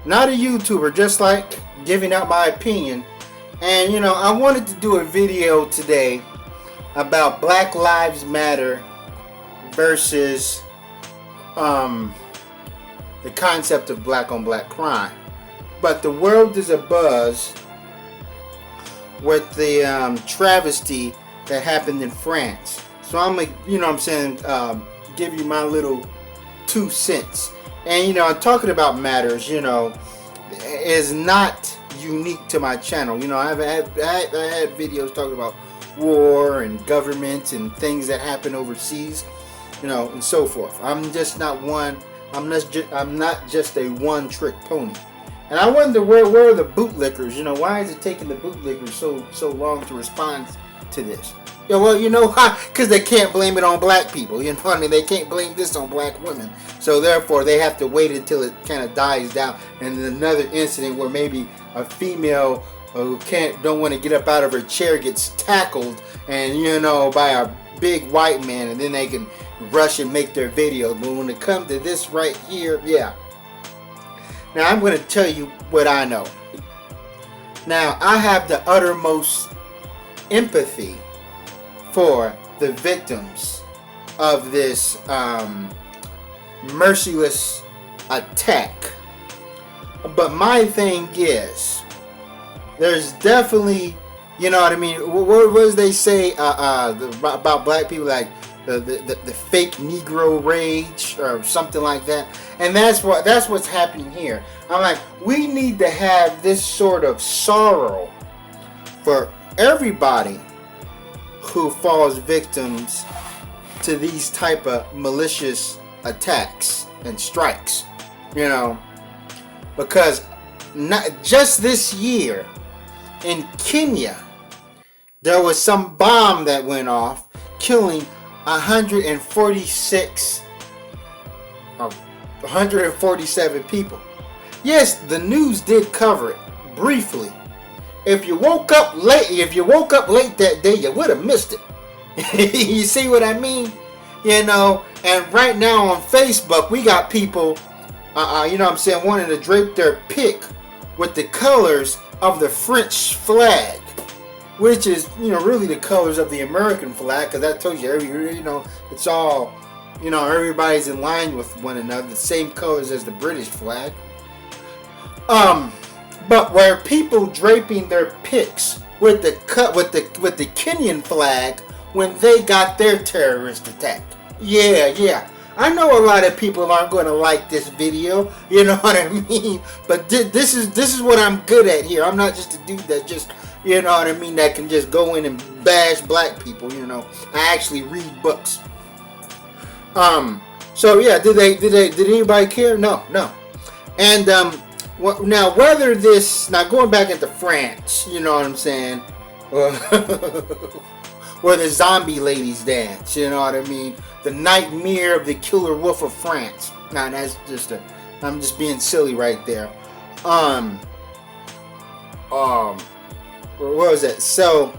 not a YouTuber, just like giving out my opinion. And I wanted to do a video today about Black Lives Matter versus the concept of black on black crime. But the world is abuzz with the travesty that happened in France. So I'm gonna, give you my little 2 cents. And talking about matters, is not unique to my channel. I had videos talking about war and government and things that happen overseas, and so forth. I'm just not one. I'm not just a one-trick pony. And I wonder where are the bootlickers? Why is it taking the bootlickers so long to respond to this? Yeah, well, because they can't blame it on black people. You know what I mean? They can't blame this on black women. So therefore, they have to wait until it kind of dies down. And then another incident where maybe a female who don't want to get up out of her chair gets tackled, and by a big white man, and then they can rush and make their video. But when it comes to this right here, yeah. Now I'm going to tell you what I know. Now I have the uttermost empathy for the victims of this merciless attack. But my thing is, there's definitely, what I mean, what does they say about black people, like the fake Negro rage or something like that. And that's what's happening here. I'm like, we need to have this sort of sorrow for everybody who falls victims to these type of malicious attacks and strikes, because not just this year in Kenya, there was some bomb that went off, killing 147 people. Yes, the news did cover it briefly. If you woke up late that day, you would have missed it. You see what I mean? And right now on Facebook, we got people, wanting to drape their pic with the colors of the French flag, which is, really the colors of the American flag, because that tells you, it's all, everybody's in line with one another, the same colors as the British flag. But where people draping their pics with the Kenyan flag when they got their terrorist attack. Yeah. I know a lot of people aren't going to like this video, you know what I mean? But this is what I'm good at here. I'm not just a dude that just, that can just go in and bash black people, I actually read books. So yeah, did anybody care? No. And now whether this, going back into France, you know what I'm saying, where the zombie ladies dance, you know what I mean, the nightmare of the killer wolf of France. Now that's just I'm just being silly right there. What was it? So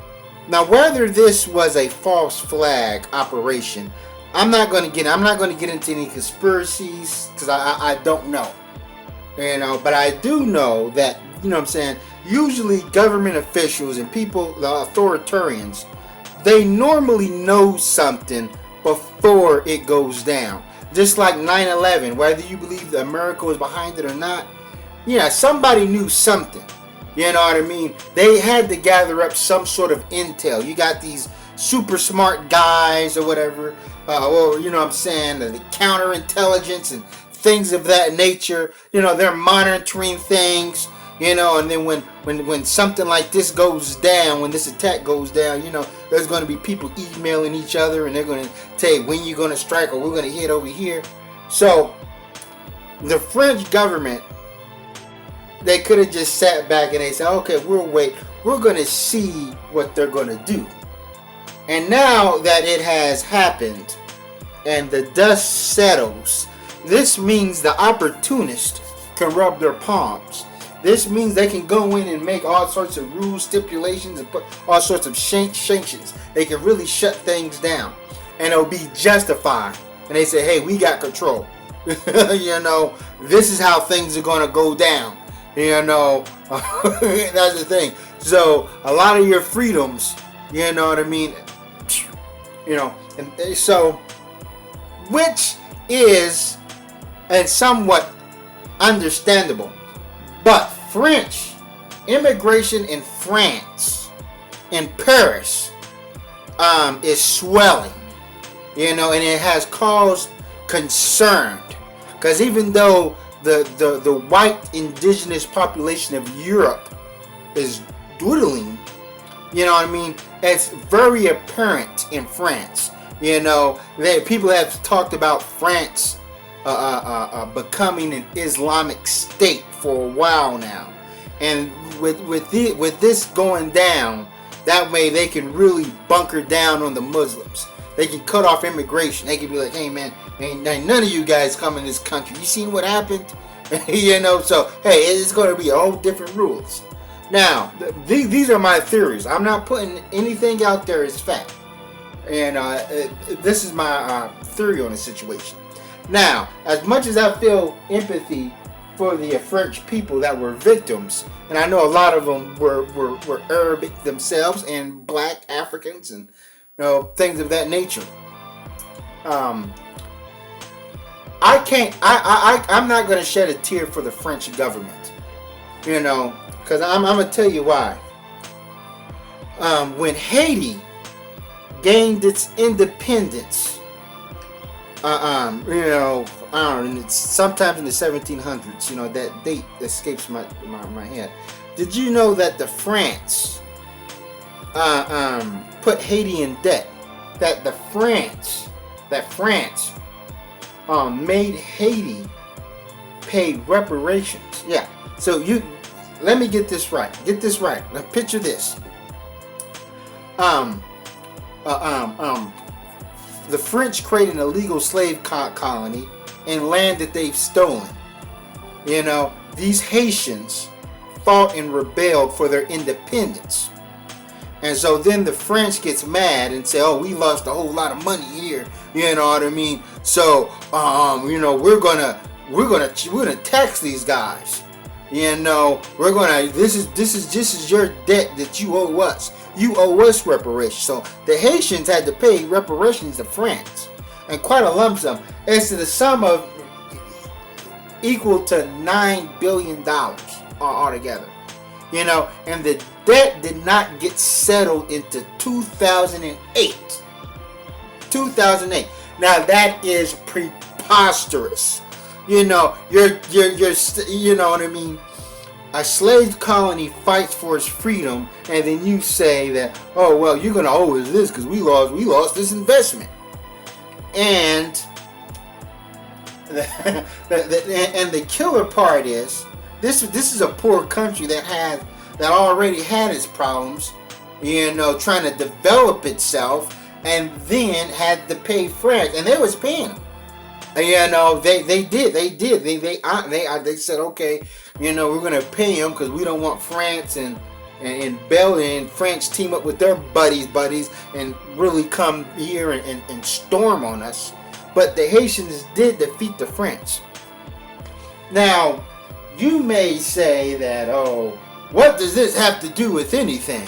now whether this was a false flag operation, I'm not going to get into any conspiracies, because I don't know. But I do know that, usually government officials and people, the authoritarians, they normally know something before it goes down. Just like 9/11, whether you believe that America was behind it or not, somebody knew something. You know what I mean? They had to gather up some sort of intel. You got these super smart guys or whatever, the counterintelligence and things of that nature. They're monitoring things, and then when something like this goes down, when this attack goes down, there's going to be people emailing each other, and they're going to tell you when you're going to strike, or we're going to hit over here. So the French government, they could have just sat back and they said, okay, we'll wait. We're going to see what they're going to do. And now that it has happened and the dust settles, this means the opportunist can rub their palms. This means they can go in and make all sorts of rules, stipulations, and put all sorts of sanctions. They can really shut things down, and it'll be justified. And they say, hey, we got control. This is how things are going to go down. You know, that's the thing. So a lot of your freedoms, you know what I mean? You know, and so which is and somewhat understandable. But French immigration in France, in Paris, is swelling, you know, and it has caused concern. Because even though the white indigenous population of Europe is dwindling, you know what I mean, it's very apparent in France. You know, people have talked about France becoming an Islamic state for a while now, and with this going down, that way they can really bunker down on the Muslims. They can cut off immigration. They can be like, hey man, ain't none of you guys come in this country. You seen what happened? You know, so hey, it's going to be all different rules. Now, these are my theories. I'm not putting anything out there as fact. And this is my theory on the situation. Now, as much as I feel empathy for the French people that were victims, and I know a lot of them were Arabic themselves and black Africans and, you know, things of that nature. I'm not going to shed a tear for the French government, you know, because I'm going to tell you why. When Haiti gained its independence, you know, I don't know, sometimes in the 1700s, you know, that date escapes my head. Did you know that the France put Haiti in debt? That France made Haiti pay reparations. Yeah. So let me get this right. Now picture this. The French created an illegal slave colony in land that they've stolen. You know, these Haitians fought and rebelled for their independence. And so then the French gets mad and say, oh, we lost a whole lot of money here. You know what I mean? So, you know, we're gonna tax these guys. You know, this is your debt that you owe us. You owe us reparations. So the Haitians had to pay reparations to France, and quite a lump sum. It's to the sum of equal to $9 billion altogether. You know, and the debt did not get settled into 2008. 2008. Now that is preposterous. You know, you're you know what I mean? A slave colony fights for its freedom, and then you say that, oh well, you're gonna owe us this because we lost this investment. And the killer part is this is a poor country that already had its problems, you know, trying to develop itself, and then had to pay France, and they was paying them. You know, they did. They said, okay, you know, we're gonna pay them because we don't want France and Belgium and France team up with their buddies and really come here and storm on us. But the Haitians did defeat the French. Now, you may say that, oh, what does this have to do with anything?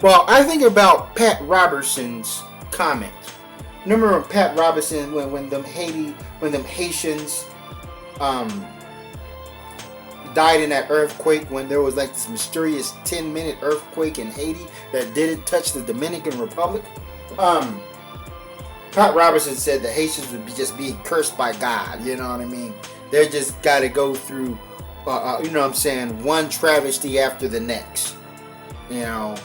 Well, I think about Pat Robertson's comment. Remember Pat Robertson when them Haitians died in that earthquake, when there was like this mysterious 10-minute earthquake in Haiti that didn't touch the Dominican Republic? Pat Robertson said the Haitians would be just being cursed by God. You know what I mean? They just got to go through, you know what I'm saying, one travesty after the next. You know.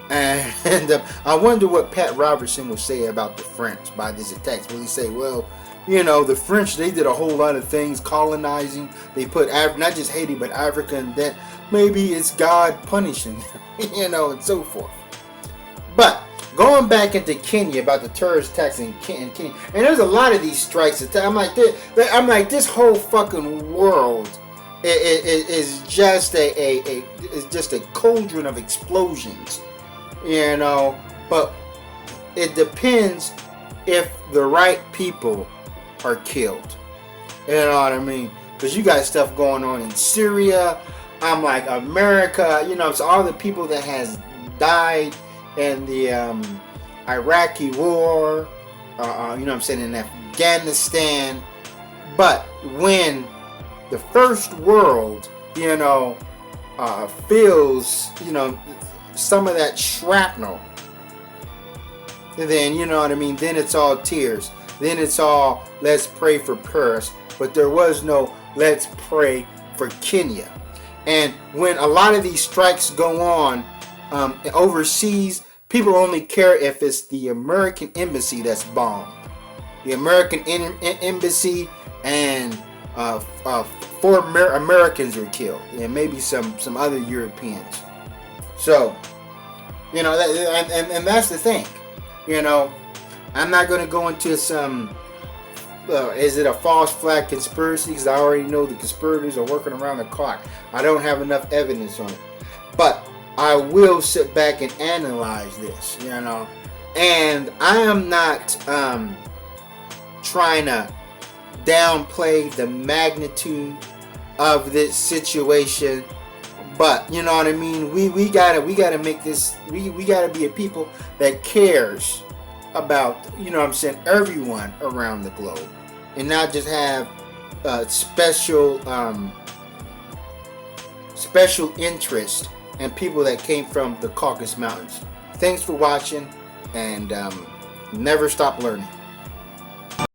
And I wonder what Pat Robertson will say about the French by this attack. Will he say, well, you know, the French, they did a whole lot of things, colonizing. They put not just Haiti, but Africa in debt. Maybe it's God punishing them, you know, and so forth. But going back into Kenya about the terrorist attacks in Kenya, and there's a lot of these strikes. I'm like, this whole fucking world is just a cauldron of explosions. You know, but it depends if the right people are killed. You know what I mean? Because you got stuff going on in Syria. I'm like, America, it's all the people that has died in the Iraqi war, I'm saying, in Afghanistan. But when the first world, feels, some of that shrapnel, then, then it's all tears. Then it's all, let's pray for Paris. But there was no, let's pray for Kenya. And when a lot of these strikes go on overseas, people only care if it's the American embassy that's bombed. The American embassy, and 4 Americans were killed, and maybe some other Europeans. So, and that's the thing. I'm not going to go into some, is it a false flag conspiracy? Because I already know the conspirators are working around the clock. I don't have enough evidence on it. But I will sit back and analyze this, And I am not trying to downplay the magnitude of this situation. But you know what I mean? We gotta make this, we gotta be a people that cares about, everyone around the globe, and not just have special interest and people that came from the Caucasus Mountains. Thanks for watching, and never stop learning.